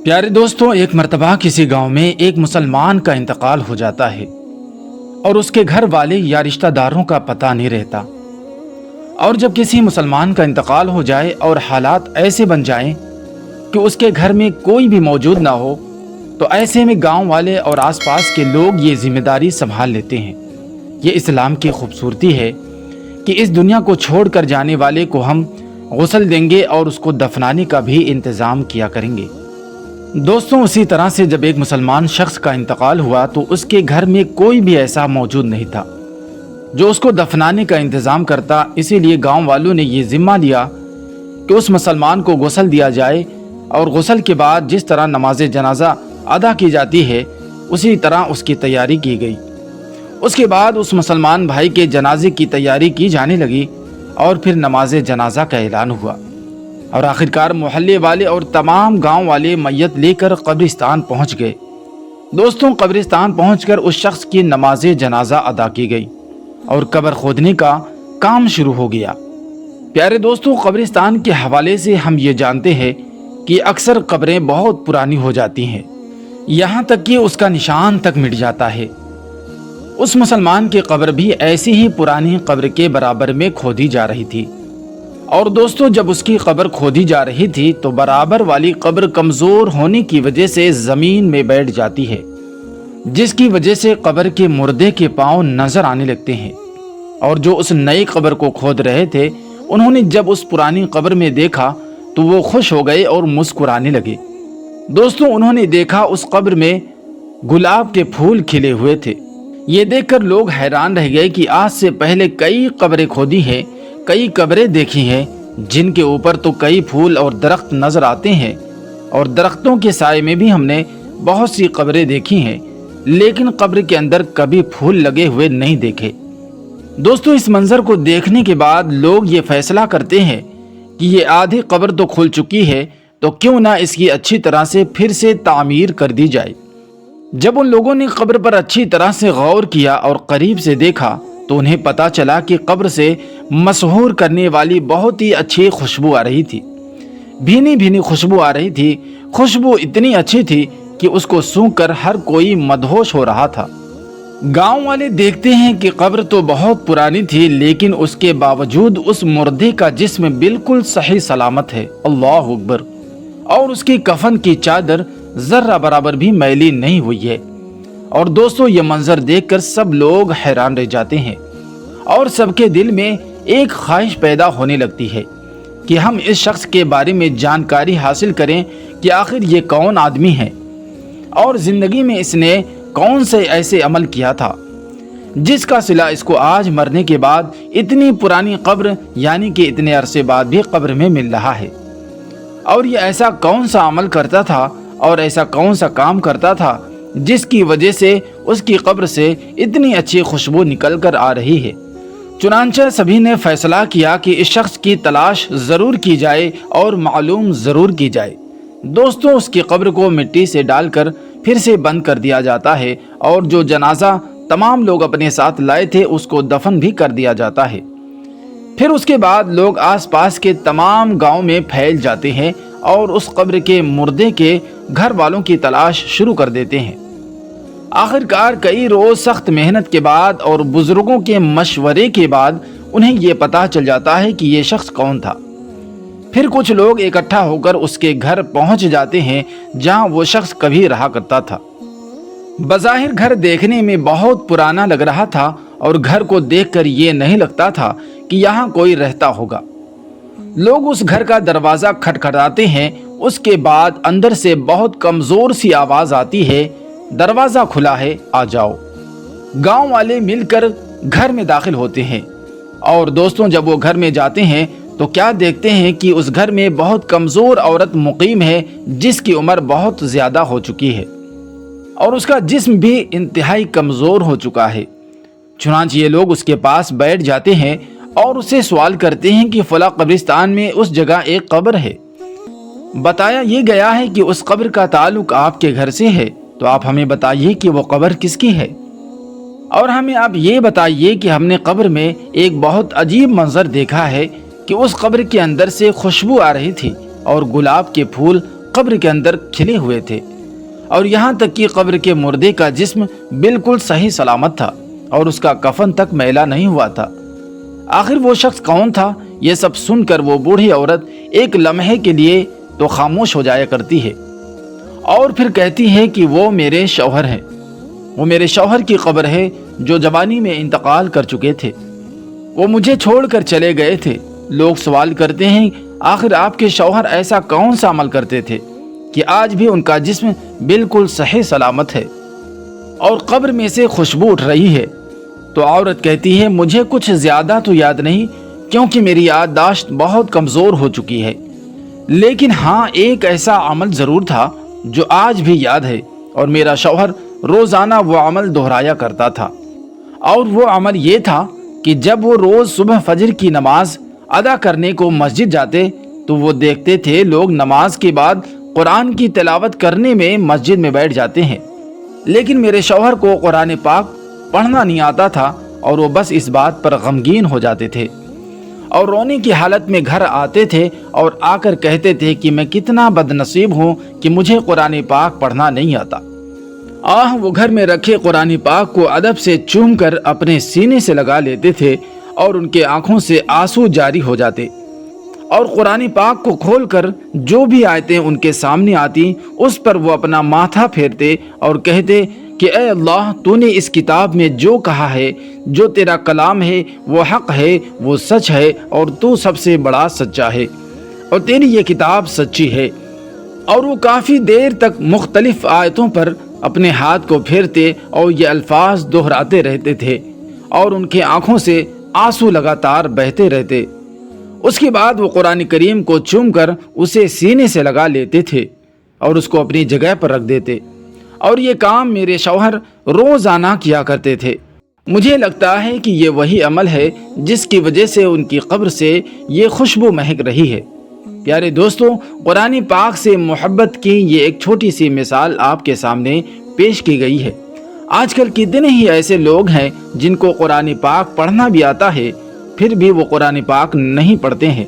प्यारे दोस्तों, एक मर्तबा किसी गांव में एक मुसलमान का इंतकाल हो जाता है और उसके घर वाले या रिश्तेदारों का पता नहीं रहता। और जब किसी मुसलमान का इंतकाल हो जाए और हालात ऐसे बन जाएं कि उसके घर में कोई भी मौजूद ना हो, तो ऐसे में गांव वाले और आसपास के लोग ये जिम्मेदारी संभाल लेते हैं। ये इस्लाम की खूबसूरती है कि इस दुनिया को छोड़कर जाने वाले को हम गुस्ल देंगे और उसको दफनाने का भी इंतज़ाम किया करेंगे। दोस्तों, उसी तरह से जब एक मुसलमान शख्स का इंतकाल हुआ तो उसके घर में कोई भी ऐसा मौजूद नहीं था जो उसको दफनाने का इंतज़ाम करता। इसीलिए गांव वालों ने ये जिम्मा लिया कि उस मुसलमान को गुस्ल दिया जाए और गुस्ल के बाद जिस तरह नमाज जनाजा अदा की जाती है उसी तरह उसकी तैयारी की गई। उसके बाद उस मुसलमान भाई के जनाजे की तैयारी की जाने लगी और फिर नमाज जनाजा का ऐलान हुआ और आखिरकार मोहल्ले वाले और तमाम गांव वाले मैयत लेकर कब्रिस्तान पहुंच गए। दोस्तों, कब्रिस्तान पहुंचकर उस शख्स की नमाज जनाजा अदा की गई और कब्र खोदने का काम शुरू हो गया। प्यारे दोस्तों, कब्रिस्तान के हवाले से हम ये जानते हैं कि अक्सर कब्रें बहुत पुरानी हो जाती हैं, यहाँ तक कि उसका निशान तक मिट जाता है। उस मुसलमान की कब्र भी ऐसी ही पुरानी कब्र के बराबर में खोदी जा रही थी। और दोस्तों, जब उसकी कब्र खोदी जा रही थी तो बराबर वाली कब्र कमज़ोर होने की वजह से ज़मीन में बैठ जाती है, जिसकी वजह से कब्र के मुर्दे के पांव नज़र आने लगते हैं। और जो उस नई कब्र को खोद रहे थे, उन्होंने जब उस पुरानी कब्र में देखा तो वो खुश हो गए और मुस्कुराने लगे। दोस्तों, उन्होंने देखा उस कब्र में गुलाब के फूल खिले हुए थे। ये देखकर लोग हैरान रह गए कि आज से पहले कई कब्रें खोदी हैं, कई कब्रें देखी हैं जिनके ऊपर तो कई फूल और दरख्त नजर आते हैं, और दरख्तों के साए में भी हमने बहुत सी कब्रें देखी हैं, लेकिन कब्र के अंदर कभी फूल लगे हुए नहीं देखे। दोस्तों, इस मंजर को देखने के बाद लोग ये फैसला करते हैं कि ये आधी कब्र तो खुल चुकी है, तो क्यों ना इसकी अच्छी तरह से फिर से तामीर कर दी जाए। जब उन लोगों ने कब्र पर अच्छी तरह से गौर किया और करीब से देखा तो उन्हें पता चला कि कब्र से मशहूर करने वाली बहुत ही अच्छी खुशबू आ रही थी। भीनी भीनी खुशबू आ रही थी। खुशबू इतनी अच्छी थी कि उसको सूंघकर हर कोई मदहोश हो रहा था। गांव वाले देखते हैं कि कब्र तो बहुत पुरानी थी, लेकिन उसके बावजूद उस मुर्दे का जिस्म बिल्कुल सही सलामत है। अल्लाह अकबर। और उसकी कफन की चादर जर्रा बराबर भी मैली नहीं हुई है। और दोस्तों, ये मंजर देखकर सब लोग हैरान रह जाते हैं और सबके दिल में एक ख्वाहिश पैदा होने लगती है कि हम इस शख्स के बारे में जानकारी हासिल करें कि आखिर ये कौन आदमी है और ज़िंदगी में इसने कौन से ऐसे अमल किया था जिसका सिला इसको आज मरने के बाद इतनी पुरानी कब्र यानी कि इतने अरसे बाद भी कब्र में मिल रहा है। और ये ऐसा कौन सा अमल करता था और ऐसा कौन सा काम करता था जिसकी वजह से उसकी कब्र से इतनी अच्छी खुशबू निकल कर आ रही है। चुनांचे सभी ने फैसला किया कि इस शख्स की तलाश ज़रूर की जाए और मालूम ज़रूर की जाए। दोस्तों, उसकी कब्र को मिट्टी से डालकर फिर से बंद कर दिया जाता है और जो जनाजा तमाम लोग अपने साथ लाए थे उसको दफन भी कर दिया जाता है। फिर उसके बाद लोग आसपास के तमाम गांव में फैल जाते हैं और उस कब्र के मुर्दे के घर वालों की तलाश शुरू कर देते हैं। आखिरकार कई रोज सख्त मेहनत के बाद और बुजुर्गों के मशवरे के बाद उन्हें यह पता चल जाता है कि ये शख्स कौन था। फिर कुछ लोग इकट्ठा होकर उसके घर पहुंच जाते हैं जहां वो शख्स कभी रहा करता था। बज़ाहिर घर देखने में बहुत पुराना लग रहा था और घर को देखकर ये नहीं लगता था कि यहाँ कोई रहता होगा। लोग उस घर का दरवाज़ा खटखटाते हैं। उसके बाद अंदर से बहुत कमज़ोर सी आवाज़ आती है, दरवाज़ा खुला है, आ जाओ। गांव वाले मिलकर घर में दाखिल होते हैं और दोस्तों, जब वो घर में जाते हैं तो क्या देखते हैं कि उस घर में बहुत कमज़ोर औरत मुकीम है जिसकी उम्र बहुत ज़्यादा हो चुकी है और उसका जिस्म भी इंतहाई कमज़ोर हो चुका है। चुनांचे ये लोग उसके पास बैठ जाते हैं और उससे सवाल करते हैं कि फला कब्रिस्तान में उस जगह एक कब्र है। बताया ये गया है कि उस कब्र का ताल्लुक आपके घर से है, तो आप हमें बताइए कि वो कब्र किसकी है और हमें आप ये बताइए कि हमने कब्र में एक बहुत अजीब मंजर देखा है कि उस कब्र के अंदर से खुशबू आ रही थी और गुलाब के फूल قبر کے اندر کھلے ہوئے تھے، اور یہاں تک کہ قبر کے مردے کا جسم بالکل صحیح سلامت تھا اور اس کا کفن تک میلا نہیں ہوا تھا۔ آخر وہ شخص کون تھا؟ یہ سب سن کر وہ بوڑھی عورت ایک لمحے کے لیے تو خاموش ہو جایا کرتی ہے اور پھر کہتی ہے کہ وہ میرے شوہر ہیں، وہ میرے شوہر کی قبر ہے جو جوانی میں انتقال کر چکے تھے، وہ مجھے چھوڑ کر چلے گئے تھے۔ لوگ سوال کرتے ہیں آخر آپ کے شوہر ایسا کون سا عمل کرتے تھے کہ آج بھی ان کا جسم بالکل صحیح سلامت ہے اور قبر میں سے خوشبو اٹھ رہی ہے؟ تو عورت کہتی ہے مجھے کچھ زیادہ تو یاد نہیں کیونکہ میری یادداشت بہت کمزور ہو چکی ہے، لیکن ہاں ایک ایسا عمل ضرور تھا جو آج بھی یاد ہے، اور میرا شوہر روزانہ وہ عمل دہرایا کرتا تھا، اور وہ عمل یہ تھا کہ جب وہ روز صبح فجر کی نماز ادا کرنے کو مسجد جاتے تو وہ دیکھتے تھے لوگ نماز کے بعد قرآن کی تلاوت کرنے میں مسجد میں بیٹھ جاتے ہیں، لیکن میرے شوہر کو قرآن پاک پڑھنا نہیں آتا تھا اور وہ بس اس بات پر غمگین ہو جاتے تھے اور رونے کی حالت میں گھر آتے تھے اور آ کر کہتے تھے کہ میں کتنا بد نصیب ہوں کہ مجھے قرآن پاک پڑھنا نہیں آتا۔ وہ گھر میں رکھے قرآن پاک کو ادب سے چوم کر اپنے سینے سے لگا لیتے تھے اور ان کے آنکھوں سے آنسو جاری ہو جاتے، اور قرآن پاک کو کھول کر جو بھی آیتیں ان کے سامنے آتی اس پر وہ اپنا ماتھا پھیرتے اور کہتے کہ اے اللہ، تو نے اس کتاب میں جو کہا ہے، جو تیرا کلام ہے وہ حق ہے، وہ سچ ہے، اور تو سب سے بڑا سچا ہے، اور تیری یہ کتاب سچی ہے۔ اور وہ کافی دیر تک مختلف آیتوں پر اپنے ہاتھ کو پھیرتے اور یہ الفاظ دہراتے رہتے تھے اور ان کی آنکھوں سے آنسو لگاتار بہتے رہتے۔ اس کے بعد وہ قرآن کریم کو چوم کر اسے سینے سے لگا لیتے تھے اور اس کو اپنی جگہ پر رکھ دیتے، اور یہ کام میرے شوہر روزانہ کیا کرتے تھے۔ مجھے لگتا ہے کہ یہ وہی عمل ہے جس کی وجہ سے ان کی قبر سے یہ خوشبو مہک رہی ہے۔ پیارے دوستو، قرآن پاک سے محبت کی یہ ایک چھوٹی سی مثال آپ کے سامنے پیش کی گئی ہے۔ آج کل کتنے ہی ایسے لوگ ہیں جن کو قرآن پاک پڑھنا بھی آتا ہے، پھر بھی وہ قرآن پاک نہیں پڑھتے ہیں،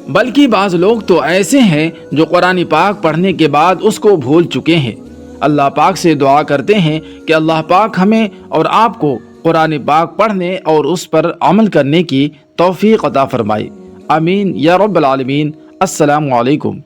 بلکہ بعض لوگ تو ایسے ہیں جو قرآن پاک پڑھنے کے بعد اس کو بھول چکے ہیں۔ اللہ پاک سے دعا کرتے ہیں کہ اللہ پاک ہمیں اور آپ کو قرآن پاک پڑھنے اور اس پر عمل کرنے کی توفیق عطا فرمائے۔ آمین یا رب العالمین۔ السلام علیکم۔